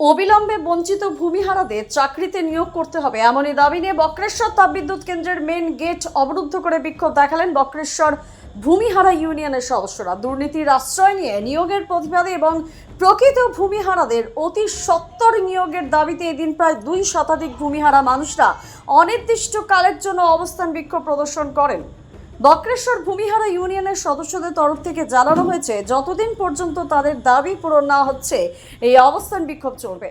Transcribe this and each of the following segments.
অবিলম্বে বঞ্চিত ভূমিহারাদের চাকরিতে নিয়োগ করতে হবে এমনই দাবি নিয়ে বক্রেশ্বর তাপবিদ্যুৎ কেন্দ্রের মেন গেট অবরুদ্ধ করে বিক্ষোভ দেখালেন বক্রেশ্বর ভূমিহারা ইউনিয়নের সদস্যরা। দুর্নীতির আশ্রয় নিয়ে নিয়োগের প্রতিবাদে এবং প্রকৃত ভূমিহারাদের অতি সত্বর নিয়োগের দাবিতে এদিন প্রায় 2 শতাধিক ভূমিহারা মানুষরা অনির্দিষ্টকালের জন্য অবস্থান বিক্ষোভ প্রদর্শন করেন। বক্রেশ্বর ভূমিহারা ইউনিয়নের সদস্যদের তরফ থেকে জানানো হয়েছে, যতদিন পর্যন্ত তাদের দাবি পূরণ না হচ্ছে এই অবস্থান বিক্ষোভ চলবে।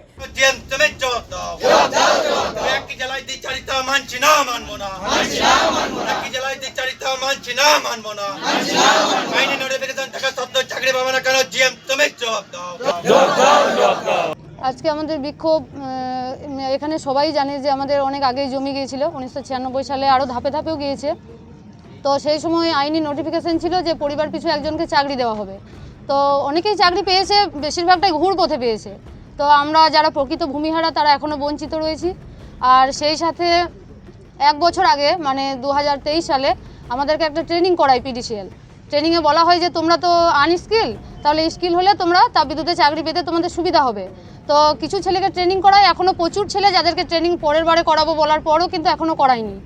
আজকে আমাদের বিক্ষোভ এখানে সবাই জানে যে আমাদের অনেক আগেই জমি গিয়েছিল, 1996 সালে আরও ধাপে ধাপেও গিয়েছে। তো সেই সময় আইনি নোটিফিকেশন ছিল যে পরিবার পিছু একজনকে চাকরি দেওয়া হবে। তো অনেকেই চাকরি পেয়েছে, বেশিরভাগটাই ঘুর পথে পেয়েছে। তো আমরা যারা প্রকৃত ভূমিহারা তারা এখনও বঞ্চিত রয়েছি। আর সেই সাথে 1 বছর আগে মানে 2023 সালে আমাদেরকে একটা ট্রেনিং করায় পিডিসিএল। ট্রেনিংয়ে বলা হয় যে তোমরা তো আনস্কিল, তাহলে স্কিল হলে তোমরা তাপবিদ্যুতে চাকরি পেতে তোমাদের সুবিধা হবে। তো কিছু ছেলেকে ট্রেনিং করায়, এখনও প্রচুর ছেলে যাদেরকে ট্রেনিং পরের বারে করাবো বলার পরও কিন্তু এখনও করায়নি।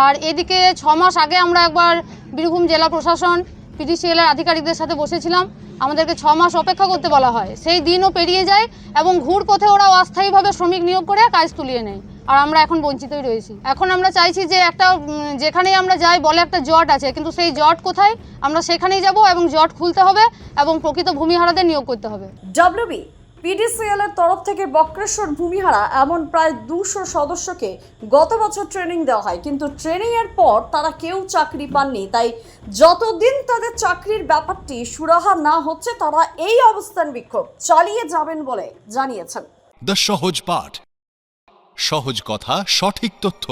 আর এদিকে 6 মাস আগে আমরা একবার বীরভূম জেলা প্রশাসন পিডিসিএলের আধিকারিকদের সাথে বসেছিলাম, আমাদেরকে 6 মাস অপেক্ষা করতে বলা হয়। সেই দিনও পেরিয়ে যায় এবং ঘুর পথে ওরা অস্থায়ীভাবে শ্রমিক নিয়োগ করে কাজ তুলিয়ে নেয়। আর আমরা এখন বঞ্চিতই রয়েছি। এখন আমরা চাইছি যে একটা যেখানেই আমরা যাই বলে একটা জট আছে, কিন্তু সেই জট কোথায়, আমরা সেখানেই যাব এবং জট খুলতে হবে এবং প্রকৃত ভূমিহারাদের নিয়োগ করতে হবে। ডব্লিউবি পিডিসিএল এর তরফ থেকে বক্রেশ্বর ভূমিহারা এমন প্রায় 200 সদস্যকে গত বছর ট্রেনিং দেওয়া হয়, কিন্তু ট্রেনিং এর পর তারা কেউ চাকরি পাননি। তাই যতদিন তাদের চাকরির ব্যাপারটি সুরাহা না হচ্ছে তারা এই অবস্থান বিক্ষোভ চালিয়ে যাবেন বলে জানিয়েছেন। দ্য সহজ পাঠ, সহজ কথা, সঠিক তথ্য।